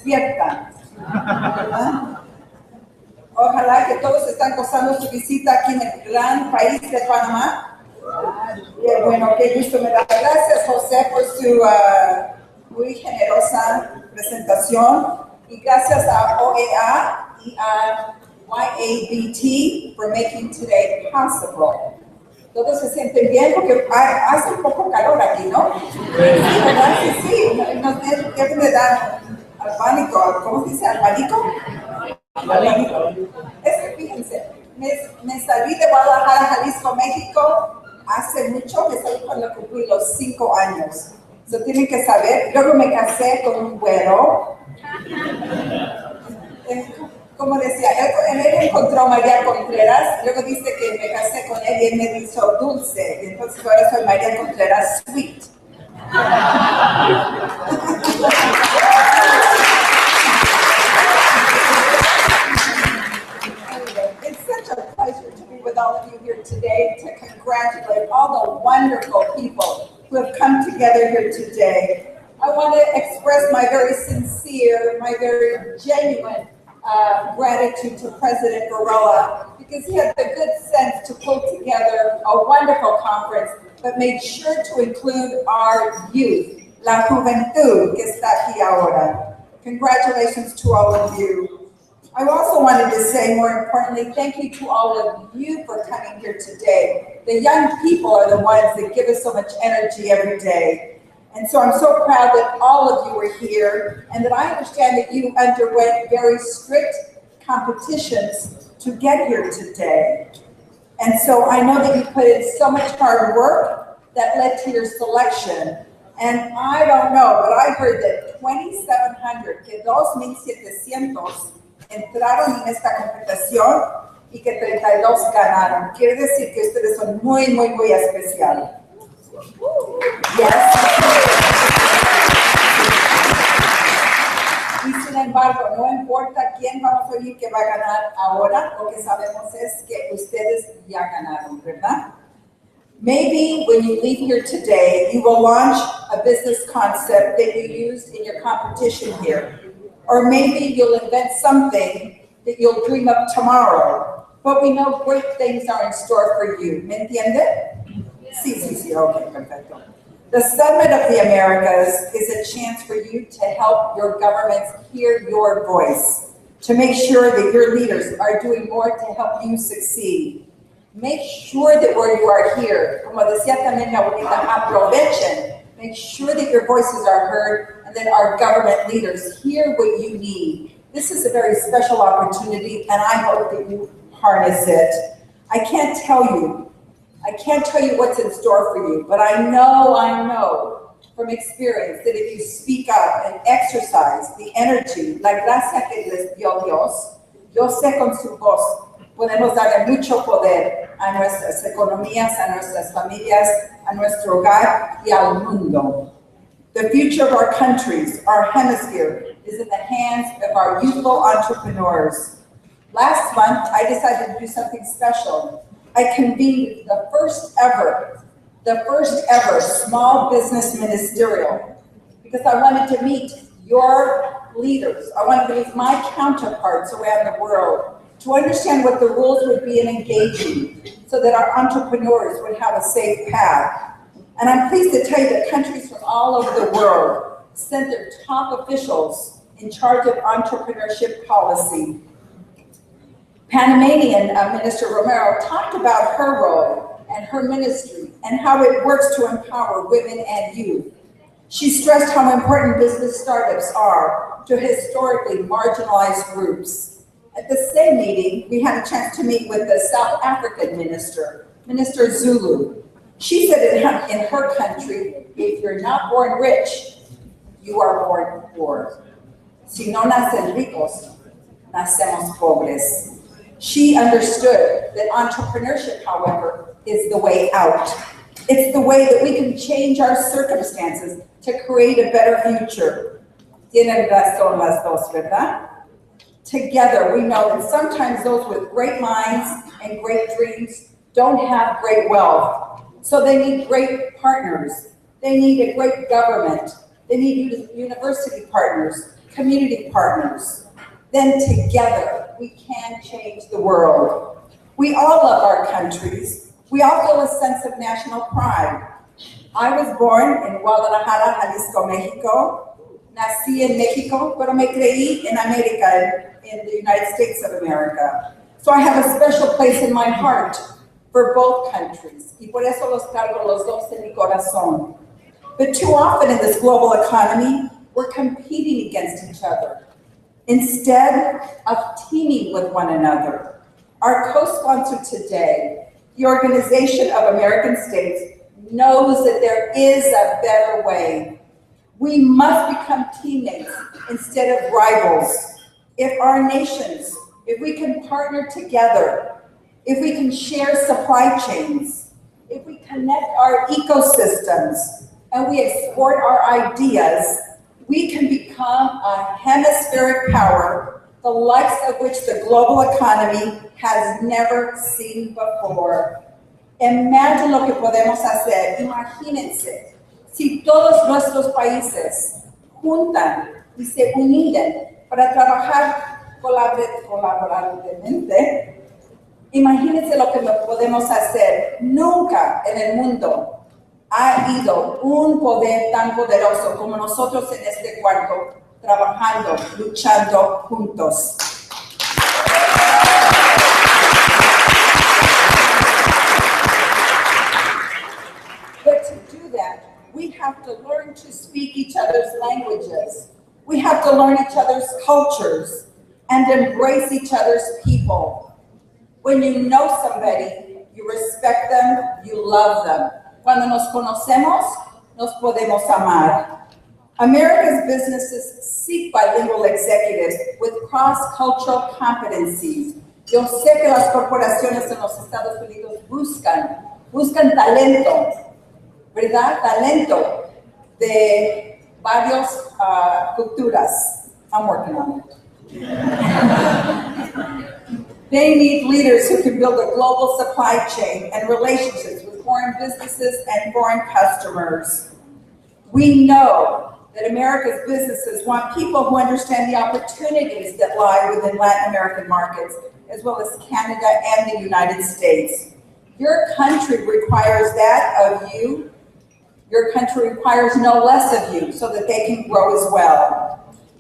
despiertan, ¿verdad? Ojalá que todos están gozando su visita aquí en el gran país de Panamá. Y bueno, qué gusto me da. Gracias, José, por su muy generosa presentación. Y gracias a OEA y a YABT for making today possible. Todos se sienten bien porque hace un poco calor aquí, ¿no? Sí, ¿verdad? Sí. Nos deben de dar albánico. ¿Cómo se dice? ¿Albánico? Es que fíjense, me salí de Guadalajara, Jalisco, México, hace mucho, me salí cuando cumplí los 5 años. Eso tienen que saber. Luego me casé con un güero. Como decía, él encontró a María Contreras, luego dice que me casé con él y él me hizo dulce, y entonces ahora soy María Contreras-Sweet. It's such a pleasure to be with all of you here today to congratulate all the wonderful people who have come together here today. I want to express my very sincere, my very genuine gratitude to President Varela because he had the good sense to pull together a wonderful conference, but made sure to include our youth, la juventud que está aquí ahora. Congratulations to all of you. I also wanted to say, more importantly, thank you to all of you for coming here today. The young people are the ones that give us so much energy every day. And so I'm so proud that all of you are here and that I understand that you underwent very strict competitions to get here today. And so I know that you put in so much hard work that led to your selection. And I don't know, but I heard that 2,700, que 2,700 entraron en esta competición y que 32 ganaron. Quiere decir que ustedes son muy, muy, muy especiales. Yes. Y sin embargo, no importa quién vamos a oír que va a ganar ahora, lo que sabemos es que ustedes ya ganaron, ¿verdad? Maybe when you leave here today, you will launch a business concept that you used in your competition here. Or maybe you'll invent something that you'll dream up tomorrow. But we know great things are in store for you. ¿Me entiende? Sí, okay, perfecto. The Summit of the Americas is a chance for you to help your governments hear your voice, to make sure that your leaders are doing more to help you succeed. Make sure that where you are here, como decía también la abuelita, aprovechen. Make sure that your voices are heard and that our government leaders hear what you need. This is a very special opportunity, and I hope that you harness it. I can't tell you what's in store for you, but I know from experience that if you speak up and exercise the energy, la gracia que les dio Dios, yo sé con su voz podemos darle mucho poder a nuestras economías, a nuestras familias, a nuestro hogar y al mundo. The future of our countries, our hemisphere, is in the hands of our youthful entrepreneurs. Last month, I decided to do something special. I convened the first ever small business ministerial because I wanted to meet your leaders. I wanted to meet my counterparts around the world to understand what the rules would be in engaging so that our entrepreneurs would have a safe path. And I'm pleased to tell you that countries from all over the world sent their top officials in charge of entrepreneurship policy. Panamanian Minister Romero talked about her role and her ministry and how it works to empower women and youth. She stressed how important business startups are to historically marginalized groups. At the same meeting, we had a chance to meet with the South African minister, Minister Zulu. She said in her country, if you're not born rich, you are born poor. Si no nacen ricos, nacemos pobres. She understood that entrepreneurship, however, is the way out. It's the way that we can change our circumstances to create a better future. Tienen razón las dos, ¿verdad? Together, we know that sometimes those with great minds and great dreams don't have great wealth. So they need great partners. They need a great government. They need university partners, community partners, then together we can change the world. We all love our countries. We all feel a sense of national pride. I was born in Guadalajara, Jalisco, Mexico. Nací en Mexico, pero me creí en América, in the United States of America. So I have a special place in my heart for both countries. Y por eso los cargo los dos en mi corazón. But too often in this global economy, we're competing against each other instead of teaming with one another. Our co-sponsor today, the Organization of American States, knows that there is a better way. We must become teammates instead of rivals. If our nations, if we can partner together, if we can share supply chains, if we connect our ecosystems, and we export our ideas, we can become a hemispheric power, the likes of which the global economy has never seen before. Imagine lo que podemos hacer. Imagínense, si todos nuestros países juntan y se unen para trabajar colaborativamente, imagínense lo que podemos hacer. Nunca en el mundo ha habido un poder tan poderoso como nosotros en este cuarto, trabajando, luchando juntos. But to do that, we have to learn to speak each other's languages. We have to learn each other's cultures and embrace each other's people. When you know somebody, you respect them, you love them. Cuando nos conocemos, nos podemos amar. America's businesses seek bilingual executives with cross-cultural competencies. Yo sé que las corporaciones en los Estados Unidos buscan talento, ¿verdad? Talento de varias culturas. I'm working on it. They need leaders who can build a global supply chain and relationships with foreign businesses and foreign customers. We know that America's businesses want people who understand the opportunities that lie within Latin American markets, as well as Canada and the United States. Your country requires that of you. Your country requires no less of you so that they can grow as well.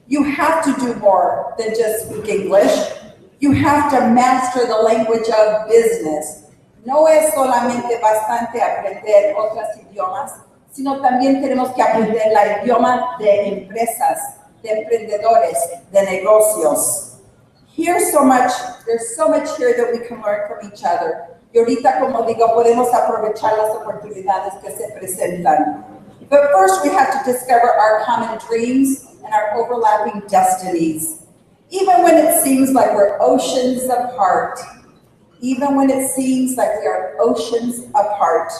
You have to do more than just speak English. You have to master the language of business. No es solamente bastante aprender otros idiomas, sino también tenemos que aprender el idioma de empresas, de emprendedores, de negocios. There's so much here that we can learn from each other. Y ahorita, como digo, podemos aprovechar las oportunidades que se presentan. But first, we have to discover our common dreams and our overlapping destinies. Even when it seems like we're oceans apart, even when it seems like we are oceans apart.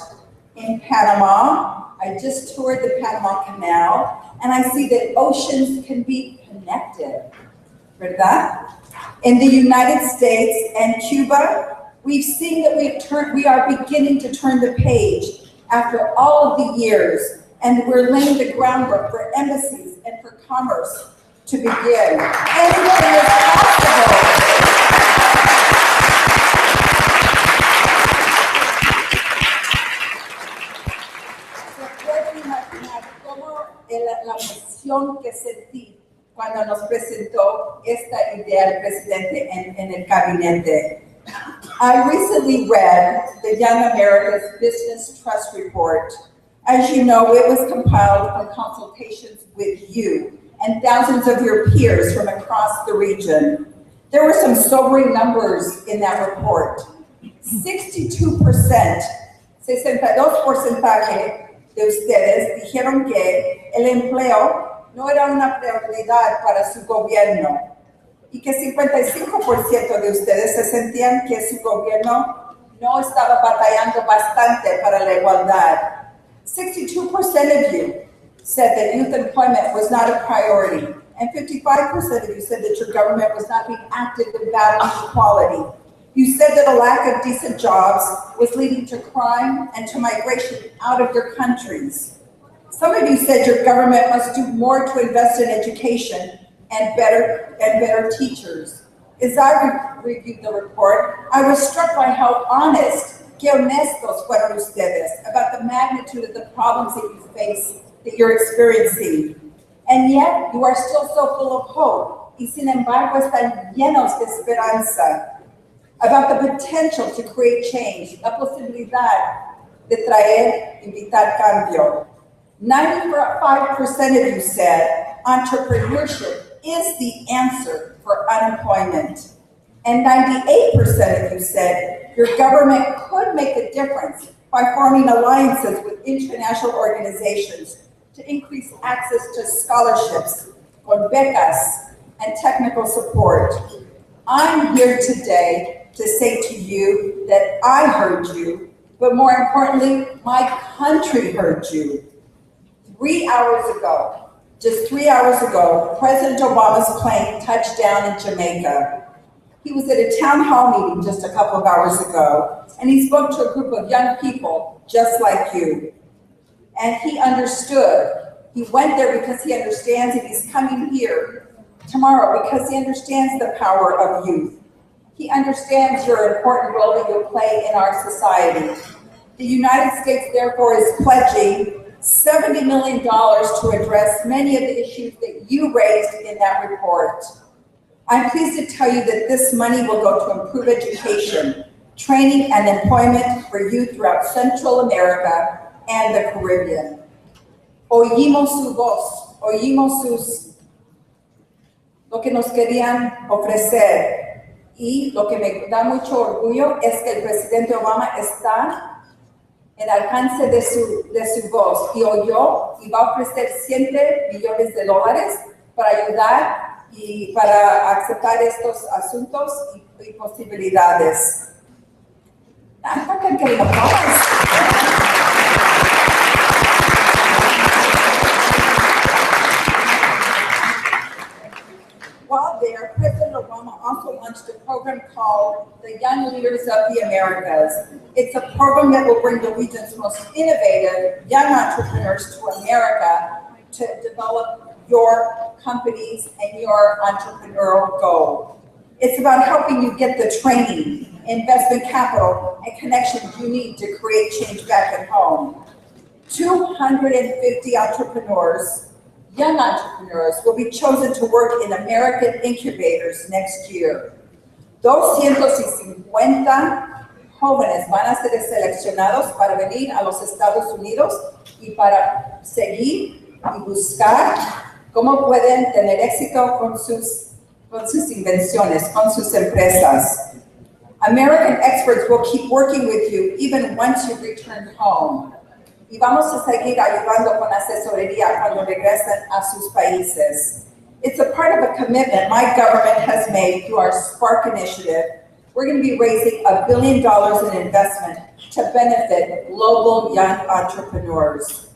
In Panama, I just toured the Panama Canal, and I see that oceans can be connected, ¿verdad? In the United States and Cuba, we've seen that we are beginning to turn the page after all of the years, and we're laying the groundwork for embassies and for commerce to begin. Anything is possible. Se puede imaginar cómo la emoción que sentí cuando nos presentó esta idea el presidente en el gabinete. I recently read the Young America's Business Trust Report. As you know, it was compiled from consultations with you and thousands of your peers from across the region. There were some sobering numbers in that report. 62%, 62% de ustedes dijeron que el empleo no era una prioridad para su gobierno y que 55% de ustedes se sentían que su gobierno no estaba batallando bastante para la igualdad. 62% of you said that youth employment was not a priority, and 55% of you said that your government was not being active in battling equality. You said that a lack of decent jobs was leading to crime and to migration out of your countries. Some of you said your government must do more to invest in education and better teachers. As I reviewed the report, I was struck by how honest, que honestos fueron ustedes about the magnitude of the problems that you face, that you're experiencing. And yet, you are still so full of hope, y sin embargo están llenos de esperanza, about the potential to create change, la posibilidad de traer, invitar cambio. 95% of you said entrepreneurship is the answer for unemployment. And 98% of you said your government could make a difference by forming alliances with international organizations to increase access to scholarships, con becas, and technical support. I'm here today to say to you that I heard you, but more importantly, my country heard you. 3 hours ago, just 3 hours ago, President Obama's plane touched down in Jamaica. He was at a town hall meeting just a couple of hours ago, and he spoke to a group of young people just like you. And he understood. He went there because he understands, and he's coming here tomorrow because he understands the power of youth. He understands your important role that you play in our society. The United States, therefore, is pledging $70 million to address many of the issues that you raised in that report. I'm pleased to tell you that this money will go to improve education, training, and employment for youth throughout Central America and the Caribbean. Oímos su voz, oímos lo que nos querían ofrecer. Y lo que me da mucho orgullo es que el presidente Obama está en alcance de su voz y oyó y va a ofrecer $100 billones para ayudar y para aceptar estos asuntos y posibilidades. While there, President Obama also launched a program called the Young Leaders of the Americas. It's a program that will bring the region's most innovative young entrepreneurs to America to develop your companies and your entrepreneurial goal. It's about helping you get the training, investment capital, and connections you need to create change back at home. 250 entrepreneurs, young entrepreneurs, will be chosen to work in American incubators next year. 250 jóvenes van a ser seleccionados para venir a los Estados Unidos y para seguir y buscar cómo pueden tener éxito con sus invenciones, con sus empresas. American experts will keep working with you even once you return home. Y vamos a seguir ayudando con asesoría cuando regresen a sus países. It's a part of a commitment my government has made through our Spark initiative. We're going to be raising $1 billion in investment to benefit global young entrepreneurs.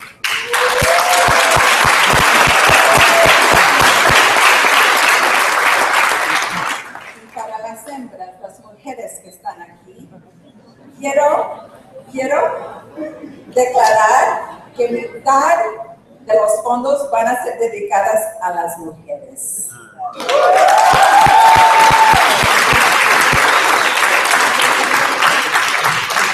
Y para las hembras, las mujeres que están aquí, quiero declarar que mitad de los fondos van a ser dedicadas a las mujeres.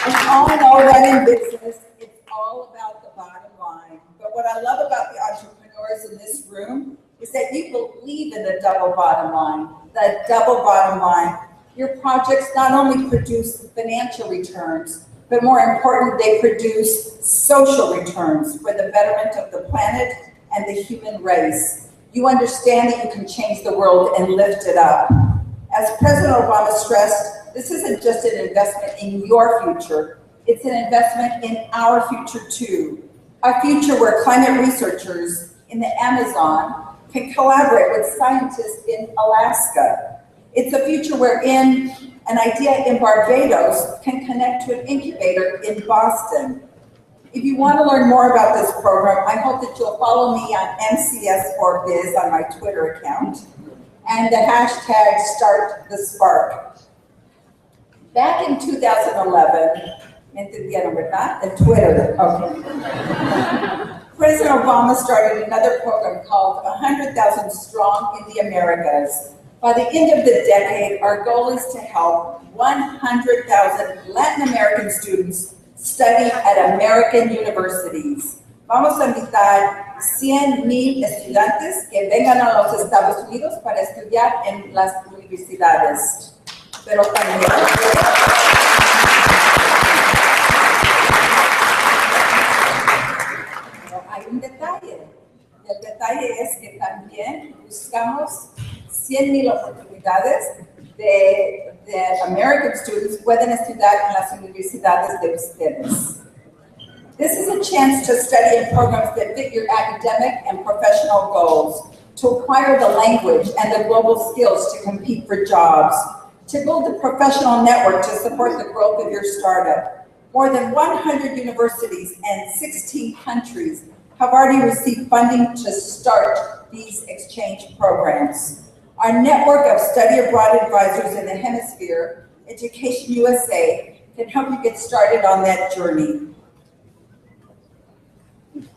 We all know that in business, it's all about the bottom line. But what I love about the entrepreneurs in this room is that you believe in the double bottom line, the double bottom line. Your projects not only produce financial returns, but more important, they produce social returns for the betterment of the planet and the human race. You understand that you can change the world and lift it up. As President Obama stressed, this isn't just an investment in your future, it's an investment in our future too. A future where climate researchers in the Amazon can collaborate with scientists in Alaska. It's a future wherein an idea in Barbados can connect to an incubator in Boston. If you want to learn more about this program, I hope that you'll follow me on MCS4Biz on my Twitter account and the hashtag #StartTheSpark. Back in 2011, ¿me entendieron, verdad? El Twitter, okay. President Obama started another program called 100,000 Strong in the Americas. By the end of the decade, our goal is to help 100,000 Latin American students study at American universities. Vamos a invitar 100,000 estudiantes que vengan a los Estados Unidos para estudiar en las universidades. Pero también hay un detalle. El detalle es que también buscamos 100,000 oportunidades de American students pueden estudiar en las universidades de ustedes. This is a chance to study in programs that fit your academic and professional goals, to acquire the language and the global skills to compete for jobs, to build a professional network to support the growth of your startup. More than 100 universities and 16 countries have already received funding to start these exchange programs. Our network of study abroad advisors in the hemisphere, Education USA, can help you get started on that journey.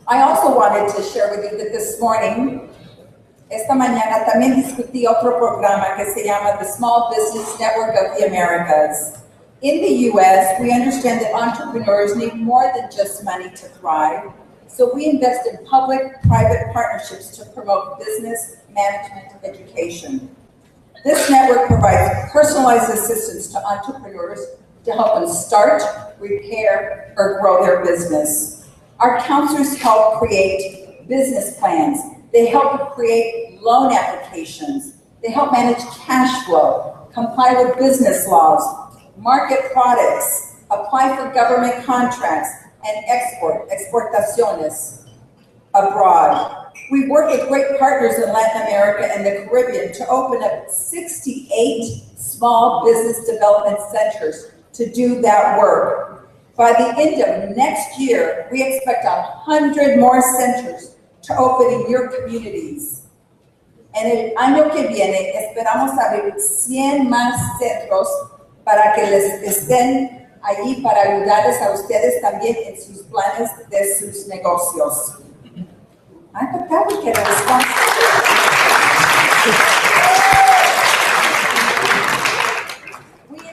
I also wanted to share with you that this morning, esta mañana también discutí otro programa que se llama the Small Business Network of the Americas. In the US, we understand that entrepreneurs need more than just money to thrive, so we invest in public-private partnerships to promote business management education. This network provides personalized assistance to entrepreneurs to help them start, repair, or grow their business. Our counselors help create business plans. They help create loan applications. They help manage cash flow, comply with business laws, market products, apply for government contracts, and exportaciones abroad. We work with great partners in Latin America and the Caribbean to open up 68 small business development centers to do that work. By the end of next year, we expect 100 more centers to open in your communities. En el año que viene, esperamos abrir 100 más centros para que les estén allí para ayudarles a ustedes también en sus planes de sus negocios. I thought that would get a response.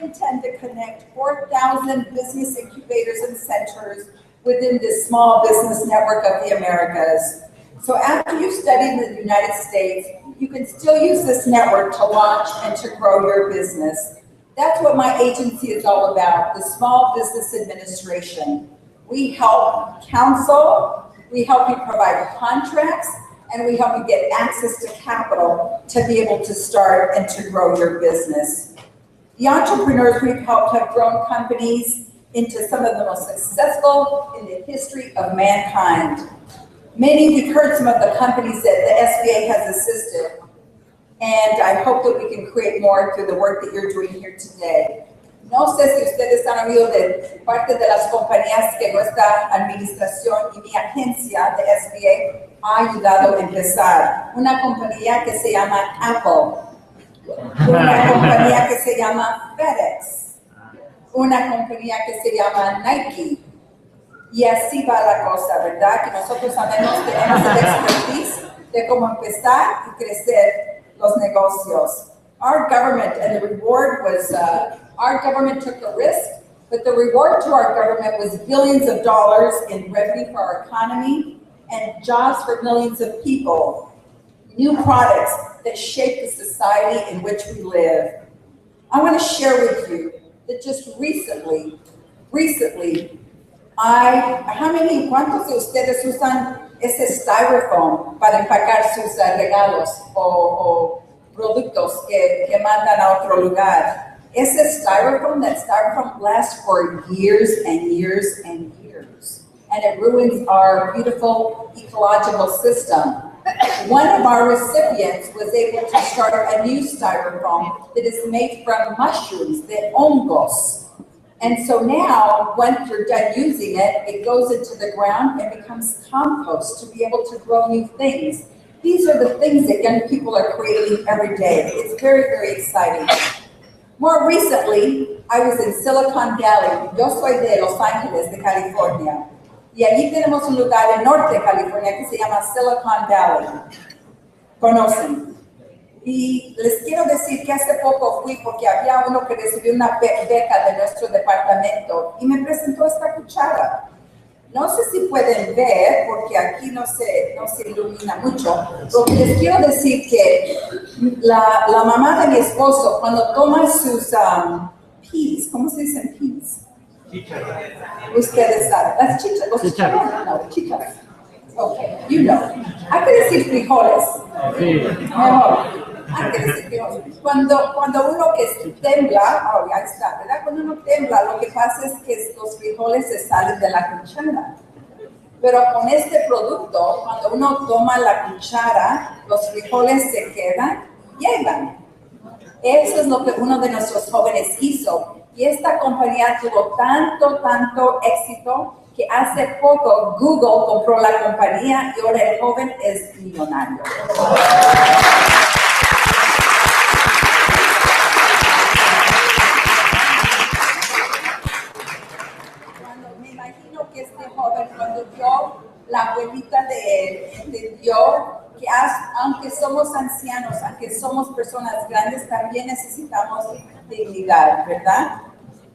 Intend to connect 4,000 business incubators and centers within this Small Business Network of the Americas. So after you've studied in the United States, you can still use this network to launch and to grow your business. That's what my agency is all about, the Small Business Administration. We help counsel, we help you provide contracts, and we help you get access to capital to be able to start and to grow your business. The entrepreneurs we've helped have grown companies into some of the most successful in the history of mankind. Many of you heard some of the companies that the SBA has assisted, and I hope that we can create more through the work that you're doing here today. No sé si ustedes han oído de parte de las compañías que nuestra administración y mi agencia de SBA ha ayudado a empezar. Una compañía que se llama Apple. Una compañía que se llama FedEx, una compañía que se llama Nike, y así va la cosa, ¿verdad? Que nosotros sabemos, tenemos el expertise de cómo empezar y crecer los negocios. Our government, and the reward was, our government took the risk, but the reward to our government was billions of dollars in revenue for our economy and jobs for millions of people. New products that shape the society in which we live. I want to share with you that just recently, ¿cuántos de ustedes usan ese styrofoam para empacar sus regalos o productos que mandan a otro lugar? Ese styrofoam, that styrofoam lasts for years and years and years, and it ruins our beautiful ecological system. One of our recipients was able to start a new styrofoam that is made from mushrooms, the hongos. And so now, once you're done using it, it goes into the ground and becomes compost to be able to grow new things. These are the things that young people are creating every day. It's very, very exciting. More recently, I was in Silicon Valley. Yo soy de Los Ángeles, de California. Y allí tenemos un lugar en Norte de California que se llama Silicon Valley. ¿Conocen? Y les quiero decir que hace poco fui porque había uno que recibió una beca de nuestro departamento y me presentó esta cuchara. No sé si pueden ver, porque aquí no se ilumina mucho, lo que les quiero decir que la mamá de mi esposo, cuando toma sus peas, ¿cómo se dicen peas? Chícharos. Ustedes saben, las chícharos, los chícharos, no, chícharos. Ok, you know. Hay que decir frijoles. Sí. Mejor. Hay que decir frijoles. Cuando uno que tembla, oh, ya está, ¿verdad? Cuando uno tembla, lo que pasa es que los frijoles se salen de la cuchara. Pero con este producto, cuando uno toma la cuchara, los frijoles se quedan, llegan. Eso es lo que uno de nuestros jóvenes hizo. Y esta compañía tuvo tanto éxito que hace poco Google compró la compañía y ahora el joven es millonario. Me imagino que este joven, cuando vio la abuelita de él, entendió que aunque somos ancianos, aunque somos personas grandes, también necesitamos dignidad, ¿verdad?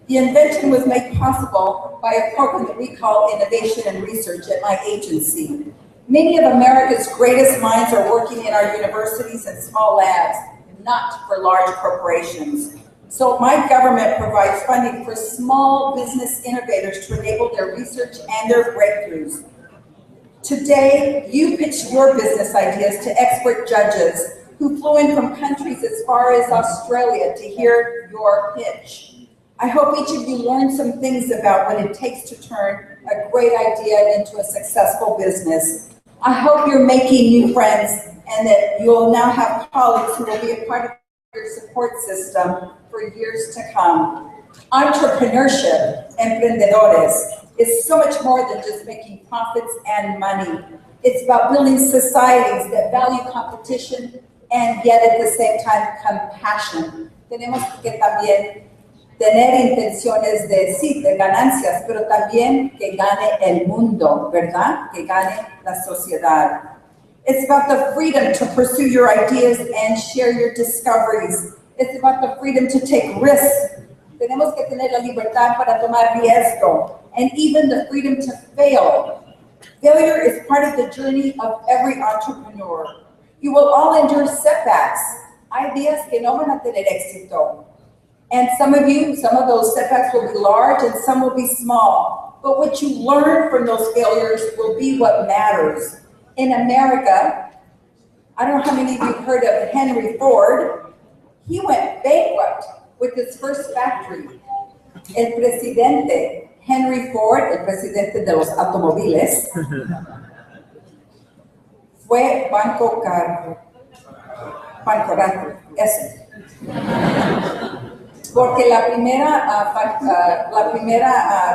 The invention was made possible by a program that we call Innovation and Research at my agency. Many of America's greatest minds are working in our universities and small labs, not for large corporations. So my government provides funding for small business innovators to enable their research and their breakthroughs. Today, you pitch your business ideas to expert judges who flew in from countries as far as Australia to hear your pitch. I hope each of you learned some things about what it takes to turn a great idea into a successful business. I hope you're making new friends and that you'll now have colleagues who will be a part of your support system for years to come. Entrepreneurship, emprendedores, is so much more than just making profits and money. It's about building societies that value competition and yet at the same time compassion. Tenemos que también tener intenciones de ganancias, pero también que gane el mundo, ¿verdad? Que gane la sociedad. It's about the freedom to pursue your ideas and share your discoveries. It's about the freedom to take risks. Tenemos que tener la libertad para tomar riesgo, and even the freedom to fail. Failure is part of the journey of every entrepreneur. You will all endure setbacks. Hay días que no van a tener éxito. And some of those setbacks will be large and some will be small. But what you learn from those failures will be what matters. In America, I don't know how many of you have heard of Henry Ford. He went bankrupt with his first factory. El presidente Henry Ford, el presidente de los automóviles, fue bancarrota, eso. Porque la primera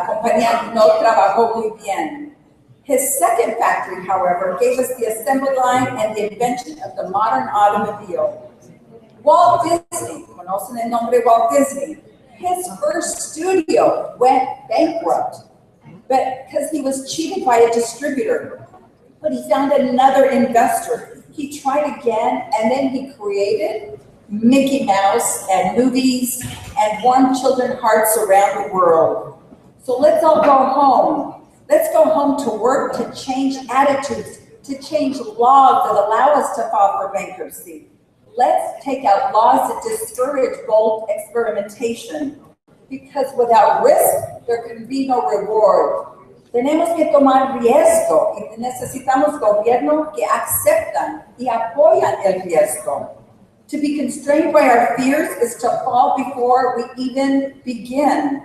compañía no trabajó muy bien. His second factory, however, gave us the assembly line and the invention of the modern automobile. Walt Disney, conocen el nombre Walt Disney, his first studio went bankrupt, but because he was cheated by a distributor. But he found another investor. He tried again, and then he created Mickey Mouse and movies and warmed children's hearts around the world. So let's all go home. Let's go home to work to change attitudes, to change laws that allow us to file for bankruptcy. Let's take out laws that discourage bold experimentation, because without risk, there can be no reward. Tenemos que tomar riesgo y necesitamos gobiernos que aceptan y apoyan el riesgo. To be constrained by our fears is to fall before we even begin.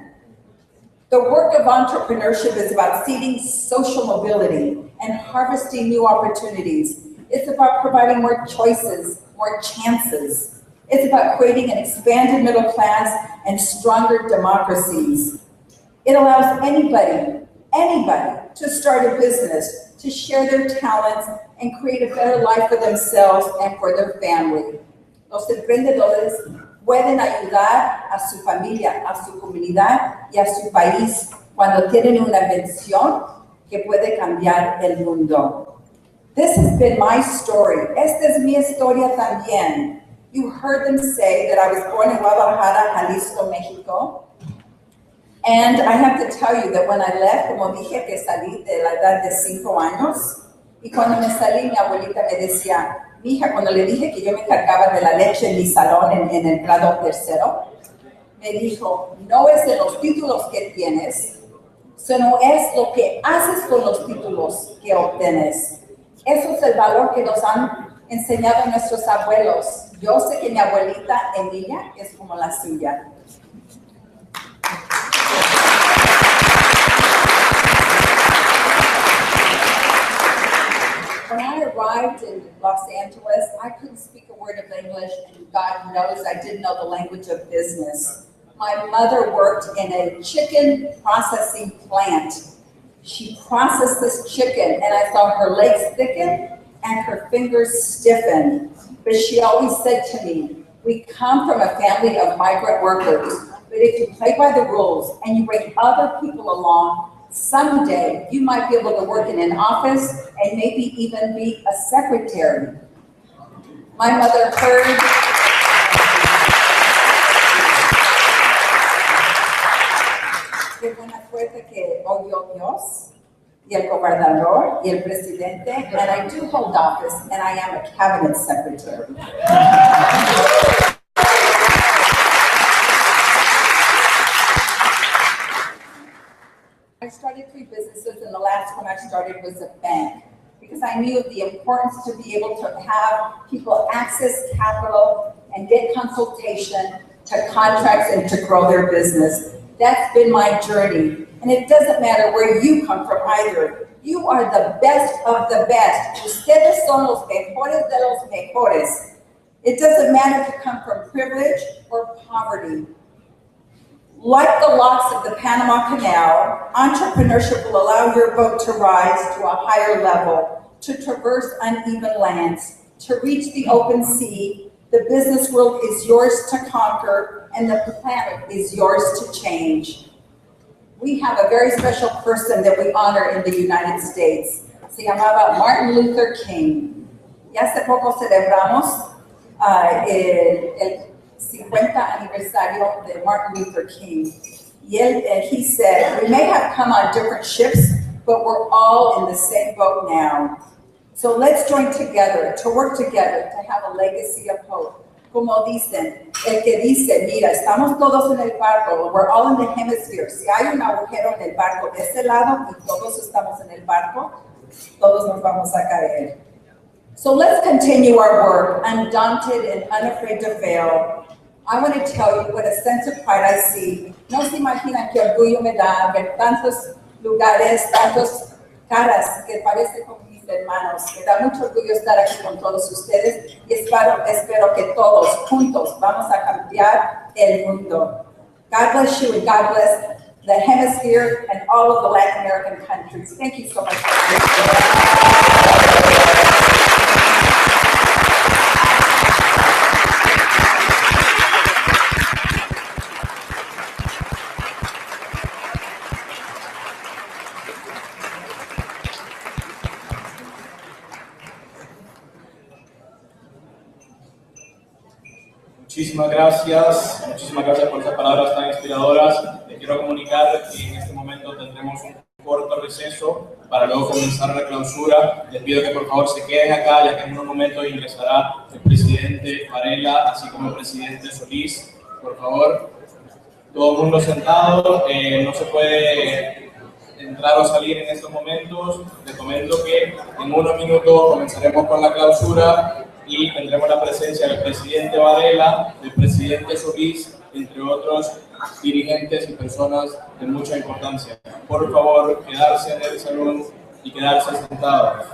The work of entrepreneurship is about seeding social mobility and harvesting new opportunities. It's about providing more choices, more chances. It's about creating an expanded middle class and stronger democracies. It allows anybody to start a business, to share their talents and create a better life for themselves and for their family. Los emprendedores pueden ayudar a su familia, a su comunidad y a su país cuando tienen una invención que puede cambiar el mundo. This has been my story. Esta es mi historia también. You heard them say that I was born in Guadalajara, Jalisco, Mexico. And I have to tell you that when I left, como dije que salí de la edad de 5 años, y cuando me salí, mi abuelita me decía, mi hija, cuando le dije que yo me encargaba de la leche en mi salón en el grado 3º, me dijo, no es de los títulos que tienes, sino es lo que haces con los títulos que obtienes. Eso es el valor que nos han enseñado nuestros abuelos. Yo sé que mi abuelita Emilia es como la suya. When I arrived in Los Angeles, I couldn't speak a word of English, and God knows I didn't know the language of business. My mother worked in a chicken processing plant. She processed this chicken, and I saw her legs thicken and her fingers stiffen. But she always said to me, we come from a family of migrant workers, but if you play by the rules and you bring other people along, someday you might be able to work in an office and maybe even be a secretary. My mother heard qué buena suerte que oyó Dios y el gobernador y el presidente, and I do hold office, and I am a cabinet secretary. I started 3 businesses, and the last one I started was a bank, because I knew of the importance to be able to have people access capital and get consultation to contracts and to grow their business. That's been my journey. And it doesn't matter where you come from either. You are the best of the best. Ustedes son los mejores de los mejores. It doesn't matter if you come from privilege or poverty. Like the locks of the Panama Canal, entrepreneurship will allow your boat to rise to a higher level, to traverse uneven lands, to reach the open sea. The business world is yours to conquer, and the planet is yours to change. We have a very special person that we honor in the United States. Se llamaba Martin Luther King. Y hace poco celebramos el 50 aniversario de Martin Luther King. Y he said, we may have come on different ships, but we're all in the same boat now. So let's join together, to work together, to have a legacy of hope. Como dicen, el que dice, mira, estamos todos en el barco, we're all in the hemisphere. Si hay un agujero en el barco de ese lado y todos estamos en el barco, todos nos vamos a caer. So let's continue our work, undaunted and unafraid to fail. I want to tell you what a sense of pride I see. No se imaginan qué orgullo me da ver tantos lugares, tantas caras que parecen como mis hermanos. Me da mucho orgullo estar aquí con todos ustedes y espero que todos juntos vamos a cambiar el mundo. God bless you and God bless the hemisphere and all of the Latin American countries. Thank you so much for Muchísimas gracias por esas palabras tan inspiradoras. Les quiero comunicar que en este momento tendremos un corto receso para luego comenzar la clausura. Les pido que por favor se queden acá, ya que en unos momentos ingresará el presidente Varela, así como el presidente Solís. Por favor, todo el mundo sentado, no se puede entrar o salir en estos momentos. Les comento que en unos minutos comenzaremos con la clausura y tendremos la presencia del presidente Varela, del presidente Solís, entre otros dirigentes y personas de mucha importancia. Por favor, quedarse en el salón y quedarse sentados.